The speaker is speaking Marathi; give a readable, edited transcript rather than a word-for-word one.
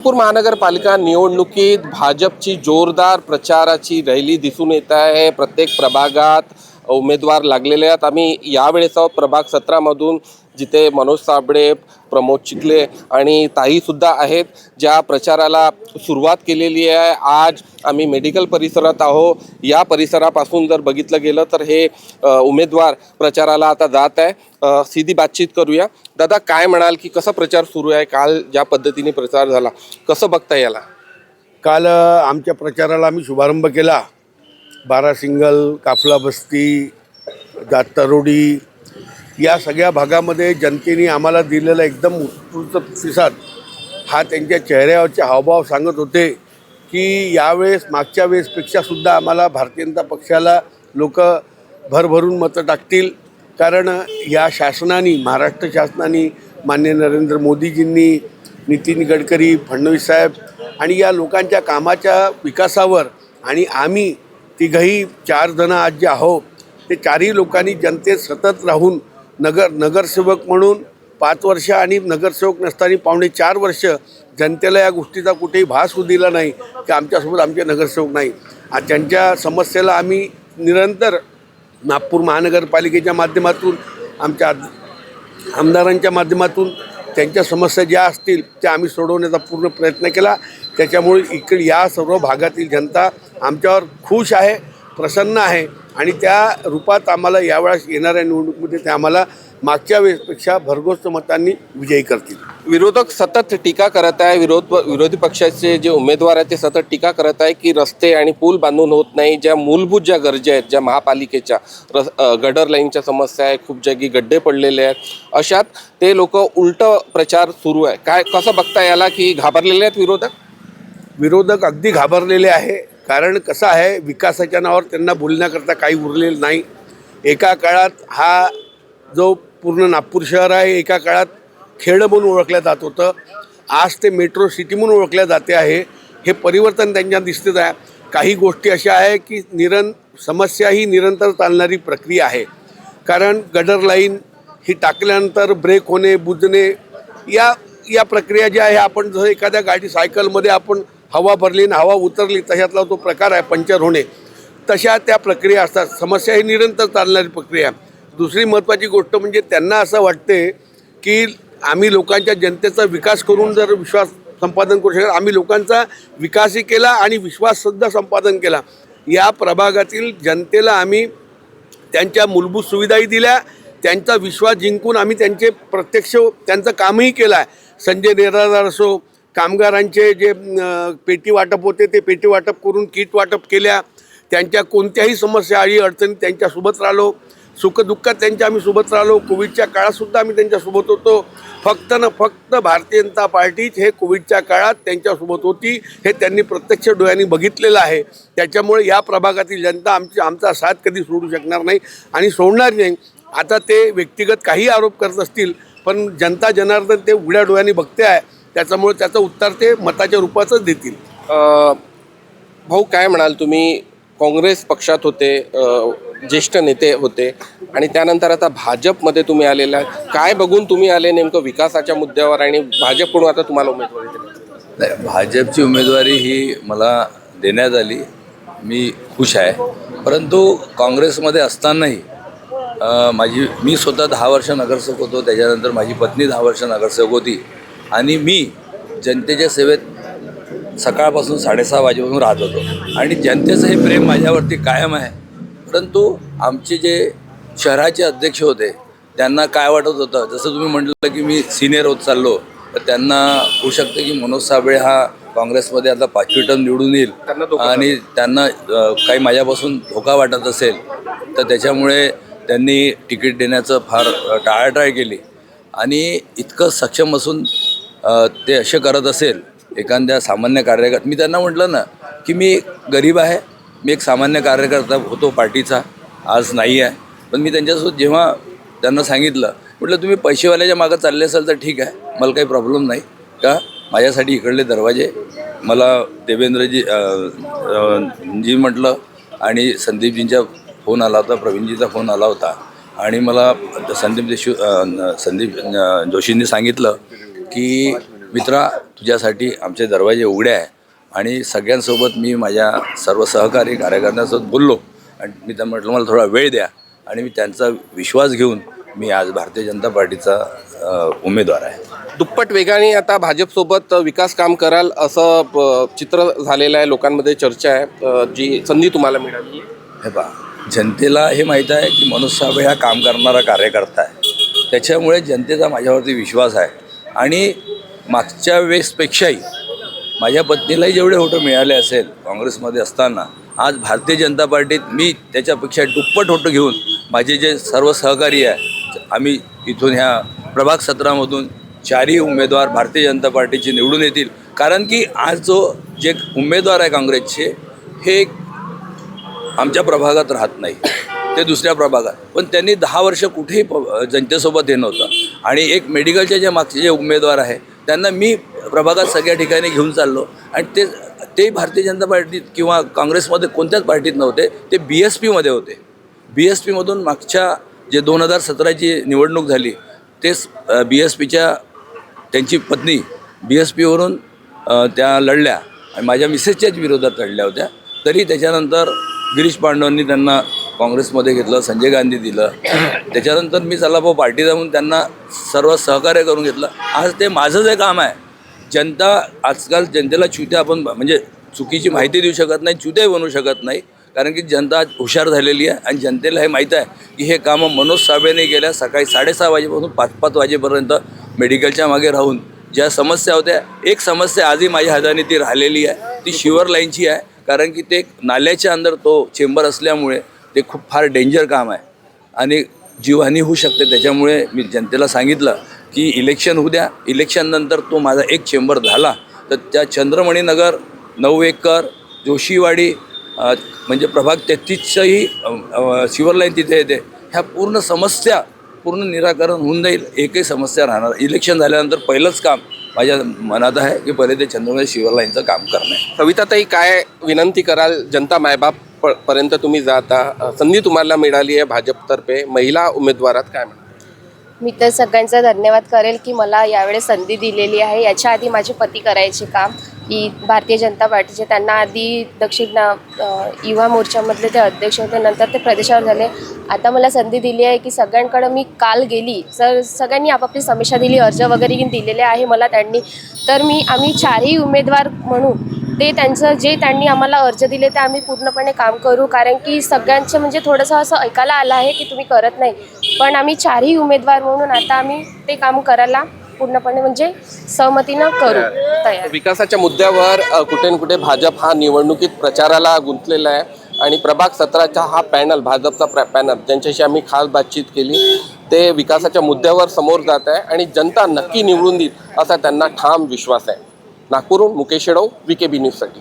नागपूर महानगरपालिका निवडणुकीत भाजपची जोरदार प्रचाराची रैली दिसून येत आहे। प्रत्येक प्रभागात उमेदवार लागलेले आहेत। आम्ही यावेळेस प्रभाग 17 मधून जिथे मनोज साबळे, प्रमोद चिखले आणि ताईसुद्धा आहेत, ज्या प्रचाराला सुरुवात केलेली आहे। आज आम्ही मेडिकल परिसरात आहो। या परिसरापासून जर बघितलं गेलं तर हे उमेदवार प्रचाराला आता जात आहे। सीधी बातचीत करूया। दादा, काय म्हणाल की कसा प्रचार सुरू आहे? काल ज्या पद्धतीने प्रचार झाला, कसं बघता याला? काल आमच्या प्रचाराला आम्ही शुभारंभ केला। 12 सिंगल, काफला बस्ती, तरोडी या सगळ्या भागामध्ये जनतेने आम्हाला दिलेला एकदम उत्स्फूर्त प्रतिसाद हा त्यांच्या चेहऱ्यावरचे हावभाव सांगत होते की यावेळेस मागच्या वेळेसपेक्षासुद्धा आम्हाला भारतीय जनता पक्षाला लोक भरभरून मतं टाकतील। कारण या शासनाने, महाराष्ट्र शासनाने, माननीय नरेंद्र मोदीजींनी, नितीन गडकरी, फडणवीस साहेब आणि या लोकांच्या कामाच्या विकासावर आणि आम्ही तिघही 4 जण आज जे आहोत ते 4ही लोकांनी जनतेत सतत राहून नगरसेवक म्हणून 5 वर्ष आणि नगरसेवक नसताना पावणे 4 वर्ष जनतेला या गोष्टीचा कुठेही भास होऊ दिला नाही की आमच्यासोबत आमचे नगरसेवक नाही। आज त्यांच्या समस्येला आम्ही निरंतर नागपूर महानगरपालिकेच्या माध्यमातून, आमच्या आमदारांच्या माध्यमातून त्यांच्या समस्या ज्या असतील त्या आम्ही सोडवण्याचा पूर्ण प्रयत्न केला। त्याच्यामुळे इकडे या सर्व भागातील जनता आमच्यावर खुश आहे, प्रसन्न आहे आणि त्या रूपात आम्हाला यावेळेस येणाऱ्या निवडणुकीमध्ये ते आम्हाला मागच्या वेळेसपेक्षा भरघोस मतांनी विजयी करतील। विरोधक सतत टीका करत आहे। विरोधी पक्षाचे जे उमेदवार आहेत ते सतत टीका करत आहे की रस्ते आणि पूल बांधून होत नाही। ज्या मूलभूत ज्या गरजा आहेत, ज्या महापालिकेच्या गटर लाईनच्या समस्या आहे, खूप जागी गड्डे पडलेले आहेत, अशात ते लोक उलट प्रचार सुरू आहे। काय कसं बघता याला की घाबरलेले आहेत विरोधक अगदी घाबरलेले आहे। कारण कसं आहे, विकासाच्या नावावर त्यांना बोलण्याकरता काही उरलेलं नाही। एका काळात हा जो पूर्ण नागपूर शहर आहे एका काळात खेड म्हणून ओळखलं जात होतं, आज ते मेट्रो सिटी म्हणून ओळखल्या जाते आहे। हे परिवर्तन त्यांच्या दिसतेच आहे। काही गोष्टी अशा आहे की समस्या ही निरंतर चालणारी प्रक्रिया आहे। कारण गटर लाईन ही टाकल्यानंतर ब्रेक होणे, बुजणे या प्रक्रिया ज्या आहे, आपण जसं एखाद्या गाडी सायकलमध्ये आपण हवा भरली आणि हवा उतरली तशातला तो प्रकार आहे पंक्चर होणे, तशा त्या प्रक्रिया असतात। समस्या ही निरंतर चालणारी प्रक्रिया। दुसरी महत्त्वाची गोष्ट म्हणजे त्यांना असं वाटते की आम्ही लोकांच्या जनतेचा विकास करून जर विश्वास संपादन करू शकतो। आम्ही लोकांचा विकासही केला आणि विश्वाससुद्धा संपादन केला। या प्रभागातील जनतेला आम्ही त्यांच्या मूलभूत सुविधाही दिल्या, त्यांचा विश्वास जिंकून आम्ही त्यांचे प्रत्यक्ष त्यांचं कामही केलं आहे। संजय निराधार असो, कामगारांचे जे पेटी वाटप होते ते पेटी वाटप करून किट वाटप केल्या, त्यांच्या कोणत्याही समस्या आली अडचणी त्यांच्यासोबत राहिलो, सुखदुःखात त्यांच्या आम्ही सोबत राहिलो। कोविडच्या काळातसुद्धा आम्ही त्यांच्यासोबत होतो। फक्त भारतीय जनता पार्टीच हे कोविडच्या काळात त्यांच्यासोबत होती, हे त्यांनी प्रत्यक्ष डोळ्यांनी बघितलेलं आहे। त्याच्यामुळे या प्रभागातील जनता आमचा साथ कधी सोडू शकणार नाही आणि सोडणार नाही। आता ते व्यक्तिगत काही आरोप करत असतील, पण जनता जनार्दन ते उघड्या डोळ्यांनी बघते आहे, त्याच्यामुळे त्याचं उत्तर ते मताच्या रूपातच देतील। भाऊ, काय म्हणाल तुम्ही? काँग्रेस पक्षात होते, ज्येष्ठ नेते होते आणि त्यानंतर आता भाजपमध्ये तुम्ही आलेला आहे। काय बघून तुम्ही आले नेमकं विकासाच्या मुद्द्यावर आणि भाजपकडून आता तुम्हाला उमेदवारी दिली? नाही, भाजपची उमेदवारी ही मला देण्यात आली, मी खुश आहे। परंतु काँग्रेसमध्ये असतानाही मी स्वतः 10 वर्ष नगरसेवक होतो, त्याच्यानंतर माझी पत्नी 10 वर्ष नगरसेवक होती आणि मी जनतेच्या सेवेत सकाळपासून 6:30 वाजेपासून राहत होतो आणि जनतेचं हे प्रेम माझ्यावरती कायम आहे। परंतु आमचे जे शहराचे अध्यक्ष होते त्यांना काय वाटत होतं, जसं तुम्ही म्हटलं की मी सिनियर होत चाललो, तर त्यांना होऊ शकतं की मनोज साबळे हा काँग्रेसमध्ये आता 5वी टर्म निवडून येईल आणि त्यांना काही माझ्यापासून धोका वाटत असेल, तर त्याच्यामुळे त्यांनी तिकीट देण्याचं फार टाळाटाळ केली आणि इतकं सक्षम असून ते असे करत असेल एखाद्या सामान्य कार्यकर्ता, मी त्यांना म्हटलं ना की मी गरीब आहे, मी एक सामान्य कार्यकर्ता होतो पार्टीचा, आज नाही आहे। पण मी त्यांच्यासोबत जेव्हा त्यांना सांगितलं, म्हटलं तुम्ही पैसेवाल्याच्या मागं चालले असाल तर ठीक आहे, मला काही प्रॉब्लेम नाही का, माझ्यासाठी इकडले दरवाजे, मला देवेंद्रजी जी म्हटलं आणि संदीपजींचा फोन आला होता, प्रवीणजीचा फोन आला होता आणि मला संदीप जोशींनी सांगितलं की मित्रा, तुझ्यासाठी आमचे दरवाजे उघडे आहे आणि सगळ्यांसोबत मी माझ्या सर्व सहकारी कार्यकर्त्यांसोबत बोललो आणि मी त्यांना म्हटलं मला थोडा वेळ द्या आणि मी त्यांचा विश्वास घेऊन मी आज भारतीय जनता पार्टीचा उमेदवार आहे. दुप्पट वेगाने आता भाजपसोबत विकास काम कराल असं चित्र झालेलं आहे, लोकांमध्ये चर्चा आहे. जी संधी तुम्हाला मिळाली हे पहा, जनतेला हे माहीत आहे की मनोज साबळे हा काम करणारा कार्यकर्ता आहे, त्याच्यामुळे जनतेचा माझ्यावरती विश्वास आहे. आणि मागच्या वेळेसपेक्षाही माझ्या पत्नीलाही जेवढे होतं मिळाले असेल काँग्रेसमध्ये असताना, आज भारतीय जनता पार्टीत मी त्याच्यापेक्षा दुप्पट होतं घेऊन माझे जे सर्व सहकारी आहे, आम्ही इथून ह्या प्रभाग 17मधून 4ही उमेदवार भारतीय जनता पार्टीचे निवडून येतील. कारण की आज जे उमेदवार आहे काँग्रेसचे, हे आमच्या प्रभागात राहत नाही, ते दुसऱ्या प्रभागात, पण त्यांनी 10 वर्ष कुठेही जनतेसोबत हे नव्हतं. आणि एक मेडिकलचे जे मागचे जे उमेदवार आहे त्यांना मी प्रभागात सगळ्या ठिकाणी घेऊन चाललो आणि ते भारतीय जनता पार्टीत किंवा काँग्रेसमध्ये कोणत्याच पार्टीत नव्हते, ते BSPमध्ये होते. BSPमधून मागच्या जे 2017ची निवडणूक झाली, तेच BSPच्या त्यांची पत्नी BSPवरून त्या लढल्या आणि माझ्या मिसेसच्याच विरोधात लढल्या होत्या. तरी त्याच्यानंतर गिरीश पांडवांनी त्यांना काँग्रेसमध्ये घेतलं, संजय गांधी दिलं. त्याच्यानंतर मी चला भाऊ पार्टी जाऊन त्यांना सर्व सहकार्य करून घेतलं. आज ते माझं जे काम आहे, जनता आजकाल जनतेला चुत्या आपण म्हणजे चुकीची माहिती देऊ शकत नाही, चुत्याही बनवू शकत नाही. कारण की जनता आज हुशार झालेली आहे आणि जनतेला हे माहीत आहे की हे कामं मनोज साबळेने गेल्या सकाळी 6:30 वाजेपासून 5-5 वाजेपर्यंत मेडिकलच्या मागे राहून ज्या समस्या होत्या, एक समस्या आजही माझ्या हाताने ती राहिलेली आहे, ती शिवर लाईनची आहे. कारण की ते नाल्याच्या अंदर तो चेंबर असल्यामुळे ते खूप फार डेंजर काम आहे आणि जीवहानी होऊ शकते. त्याच्यामुळे मी जनतेला सांगितलं की इलेक्शन होऊ द्या, इलेक्शननंतर तो माझा एक चेंबर झाला तर त्या चंद्रमणी नगर, 9 एकर, जोशीवाडी म्हणजे प्रभाग 33च्याही शिवर लाईन तिथे येते, ह्या पूर्ण समस्या पूर्ण निराकरण होऊन जाईल. एकही समस्या राहणार. इलेक्शन झाल्यानंतर पहिलंच काम माझ्या मनात आहे की पहिले ते चंद्रमणी शिवर लाईनचं काम करणं आहे. सविताताई, काय विनंती कराल? जनता मायबाप पर्यंत तुम्ही जाता, संधी तुम्हाला मिळाली आहे भाजपतर्फे, महिला उमेदवारात काय म्हणा? मी तर सगळ्यांचा धन्यवाद करेल की मला यावेळेस संधी दिलेली आहे. याच्या आधी माझे पती करायचे काम की भारतीय जनता पार्टीचे, त्यांना आधी दक्षिण युवा मोर्चामधले ते अध्यक्ष होते, नंतर ते प्रदेशावर झाले. आता मला संधी दिली आहे की सगळ्यांकडं मी काल गेली, सगळ्यांनी आपापली समीक्षा दिली, अर्ज वगैरे दिलेले आहे मला त्यांनी. तर आम्ही 4ही उमेदवार म्हणून ते त्यांचं जे त्यांनी आम्हाला अर्ज दिले ते आम्ही पूर्णपणे काम करू. कारण की सगळ्यांचं म्हणजे थोडंसं असं ऐकायला आलं आहे की तुम्ही करत नाही, पण आम्ही 4ही उमेदवार म्हणून आता आम्ही ते काम करायला पूर्णपणे म्हणजे सहमतीनं करू तयार. विकासाच्या मुद्द्यावर कुठे ना कुठे भाजप हा निवडणुकीत प्रचाराला गुंतलेला आहे आणि प्रभाग 17चा हा पॅनल, भाजपचा पॅनल, ज्यांच्याशी आम्ही खास बातचीत केली, ते विकासाच्या मुद्द्यावर समोर जात आहे आणि जनता नक्की निवडून देईल असा त्यांना ठाम विश्वास आहे. नागपूरहून मुकेश शेडो, VKB न्यूजसाठी.